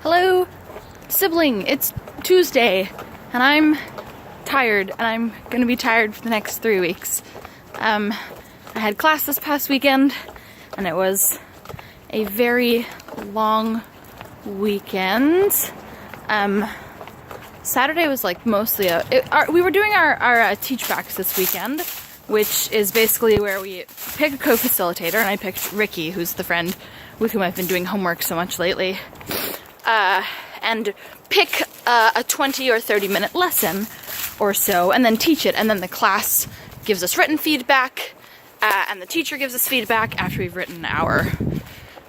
Hello, sibling, it's Tuesday, and I'm tired, and I'm gonna be tired for the next 3 weeks. I had class this past weekend, and it was a very long weekend. Saturday was like mostly we were doing our teach backs this weekend, which is basically where we pick a co-facilitator, and I picked Ricky, who's the friend with whom I've been doing homework so much lately, and pick a 20 or 30 minute lesson or so, and then teach it, and then the class gives us written feedback, and the teacher gives us feedback after we've written our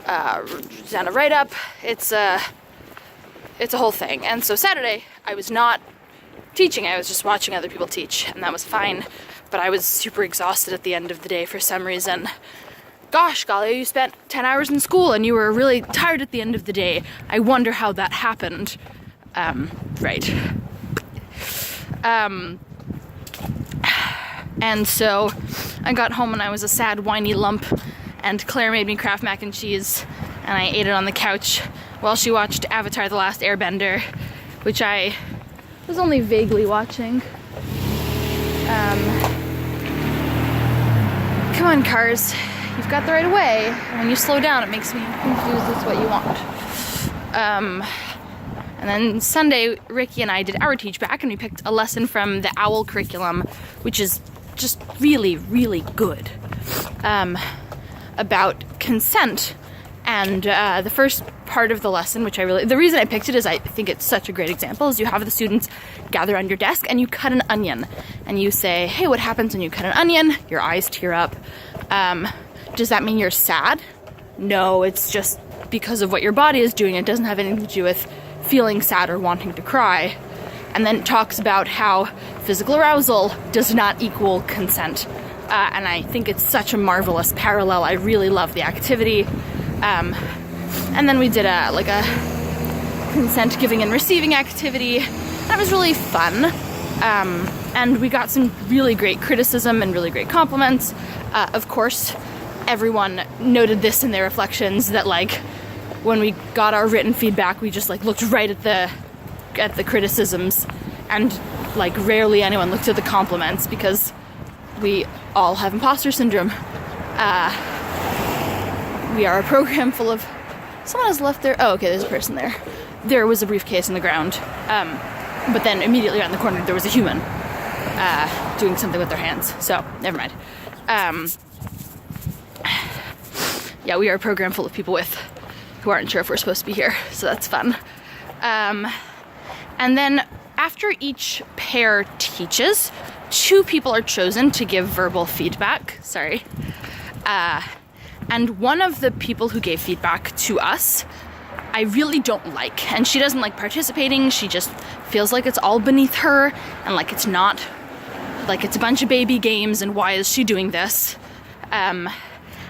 done a write-up. It's a whole thing. And so Saturday I was not teaching, I was just watching other people teach, and that was fine, but I was super exhausted at the end of the day for some reason. Gosh, Galia, you spent 10 hours in school and you were really tired at the end of the day. I wonder how that happened. Right. And so I got home and I was a sad, whiny lump, and Claire made me Kraft mac and cheese, and I ate it on the couch while she watched Avatar: The Last Airbender, which I was only vaguely watching. Come on, cars. You've got the right of way. And when you slow down, it makes me confused as to what you want. And then Sunday, Ricky and I did our teach back, and we picked a lesson from the OWL curriculum, which is just really, really good, about consent. And the first part of the lesson, the reason I picked it is I think it's such a great example, is you have the students gather on your desk and you cut an onion. And you say, hey, what happens when you cut an onion? Your eyes tear up. Does that mean you're sad? No, it's just because of what your body is doing. It doesn't have anything to do with feeling sad or wanting to cry. And then it talks about how physical arousal does not equal consent. And I think it's such a marvelous parallel. I really love the activity. And then we did a consent giving and receiving activity. That was really fun. And we got some really great criticism and really great compliments. Of course, everyone noted this in their reflections, that when we got our written feedback, we just looked right at the criticisms, and rarely anyone looked at the compliments, because we all have imposter syndrome. We are a program full of... Someone has left their... Oh, okay, there's a person there. There was a briefcase in the ground. But then immediately around the corner there was a human doing something with their hands. So, never mind. Yeah, we are a program full of people who aren't sure if we're supposed to be here. So that's fun. And then after each pair teaches, 2 people are chosen to give verbal feedback. Sorry. And one of the people who gave feedback to us, I really don't like. And she doesn't like participating. She just feels like it's all beneath her, and it's not, it's a bunch of baby games, and why is she doing this?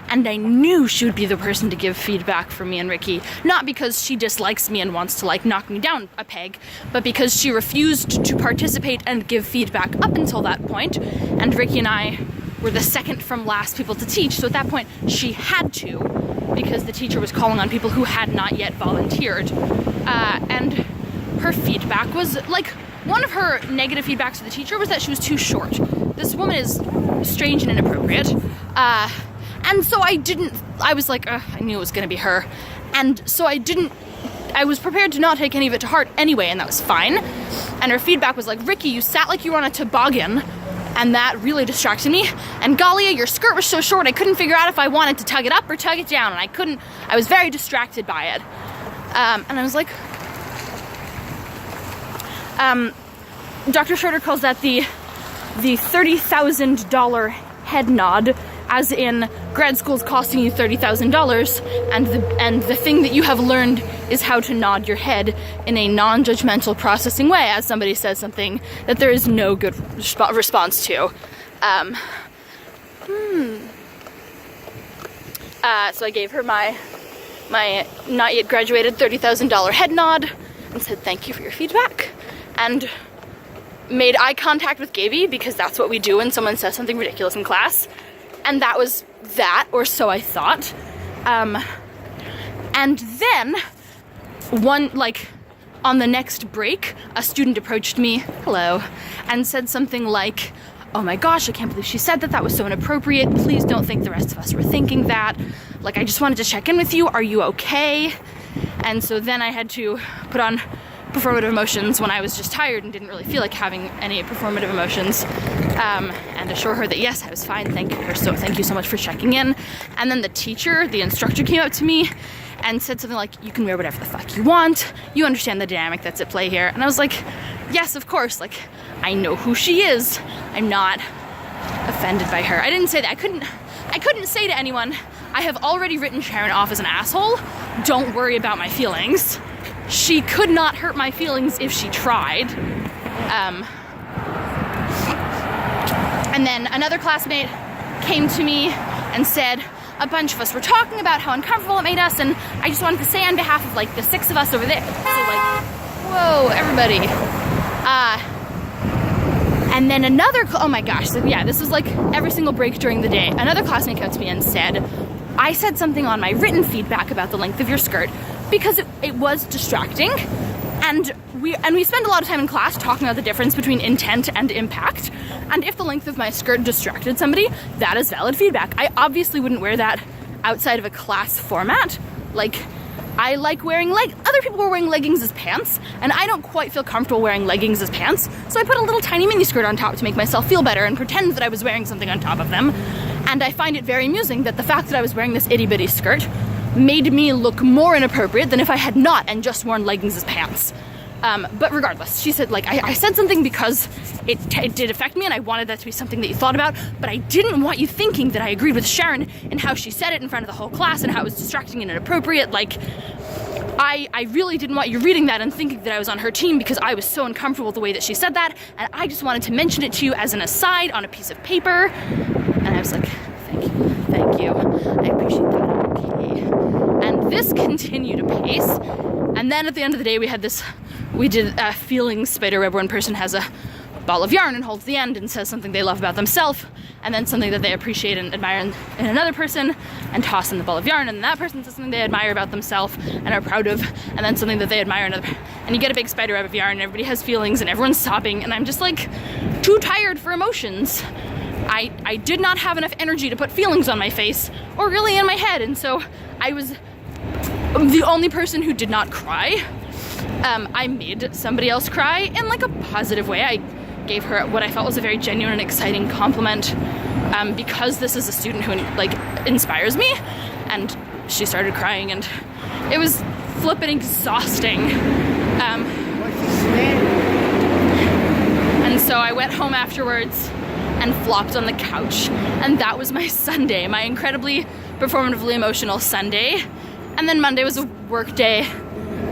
And I knew she would be the person to give feedback for me and Ricky, not because she dislikes me and wants to knock me down a peg, but because she refused to participate and give feedback up until that point, and Ricky and I were the second from last people to teach, so at that point she had to, because the teacher was calling on people who had not yet volunteered. And her feedback was, one of her negative feedbacks to the teacher was that she was too short. This woman is strange and inappropriate. And so I was like, I knew it was gonna be her. And so I was prepared to not take any of it to heart anyway, and that was fine. And her feedback was Ricky, you sat like you were on a toboggan, and that really distracted me. And Galia, your skirt was so short I couldn't figure out if I wanted to tug it up or tug it down, and I was very distracted by it. And I was like, Dr. Schroeder calls that the $30,000 head nod, as in grad school's costing you $30,000, and the thing that you have learned is how to nod your head in a non-judgmental processing way, as somebody says something that there is no good response to. So I gave her my not yet graduated $30,000 head nod and said thank you for your feedback, and made eye contact with Gaby, because that's what we do when someone says something ridiculous in class. And that was that, or so I thought. And then on the next break, a student approached me, hello, and said something like, oh my gosh, I can't believe she said that. That was so inappropriate. Please don't think the rest of us were thinking that. Like, I just wanted to check in with you. Are you okay? And so then I had to put on performative emotions when I was just tired and didn't really feel like having any performative emotions, and assure her that yes, I was fine. Thank you so much for checking in. And then the instructor came up to me and said something like, you can wear whatever the fuck you want. You understand the dynamic that's at play here. And I was like, yes, of course. Like, I know who she is. I'm not offended by her. I didn't say that. I couldn't say to anyone, I have already written Sharon off as an asshole. Don't worry about my feelings. She could not hurt my feelings if she tried. And then another classmate came to me and said, a bunch of us were talking about how uncomfortable it made us, and I just wanted to say on behalf of like the 6 of us over there. So like, whoa, everybody. And then oh my gosh, so yeah, this was like every single break during the day. Another classmate came to me and said, I said something on my written feedback about the length of your skirt because it was distracting, and we spend a lot of time in class talking about the difference between intent and impact, and if the length of my skirt distracted somebody, that is valid feedback. I obviously wouldn't wear that outside of a class format. Like, I like wearing other people were wearing leggings as pants, and I don't quite feel comfortable wearing leggings as pants, so I put a little tiny mini skirt on top to make myself feel better and pretend that I was wearing something on top of them. And I find it very amusing that the fact that I was wearing this itty bitty skirt made me look more inappropriate than if I had not and just worn leggings as pants. But regardless, she said, like, I said something because it did affect me, and I wanted that to be something that you thought about, but I didn't want you thinking that I agreed with Sharon in how she said it in front of the whole class and how it was distracting and inappropriate. Like, I really didn't want you reading that and thinking that I was on her team because I was so uncomfortable with the way that she said that, and I just wanted to mention it to you as an aside on a piece of paper. And I was like, thank you, I appreciate that, okay. And this continued apace, and then at the end of the day we did a feelings spider web where one person has a ball of yarn and holds the end and says something they love about themselves, and then something that they appreciate and admire in another person, and toss in the ball of yarn, and then that person says something they admire about themselves and are proud of, and then something that they admire in another, and you get a big spider web of yarn, and everybody has feelings and everyone's sobbing, and I'm just like too tired for emotions. I did not have enough energy to put feelings on my face or really in my head, and so I was the only person who did not cry. I made somebody else cry in like a positive way. I gave her what I felt was a very genuine and exciting compliment, because this is a student who like inspires me, and she started crying, and it was flippin' exhausting. And so I went home afterwards and flopped on the couch, and that was my Sunday, my incredibly performatively emotional Sunday. And then Monday was a work day,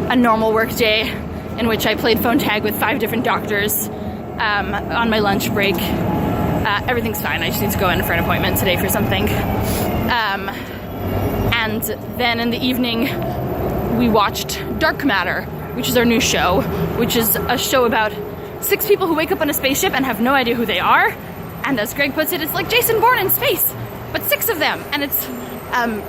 a normal work day, in which I played phone tag with 5 different doctors on my lunch break. Everything's fine, I just need to go in for an appointment today for something. And then in the evening, we watched Dark Matter, which is our new show, which is a show about 6 people who wake up on a spaceship and have no idea who they are. And as Greg puts it, it's like Jason Bourne in space, but 6 of them, and it's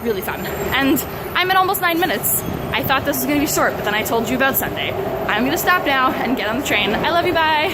really fun. And I'm at almost 9 minutes. I thought this was gonna be short, but then I told you about Sunday. I'm gonna stop now and get on the train. I love you, bye.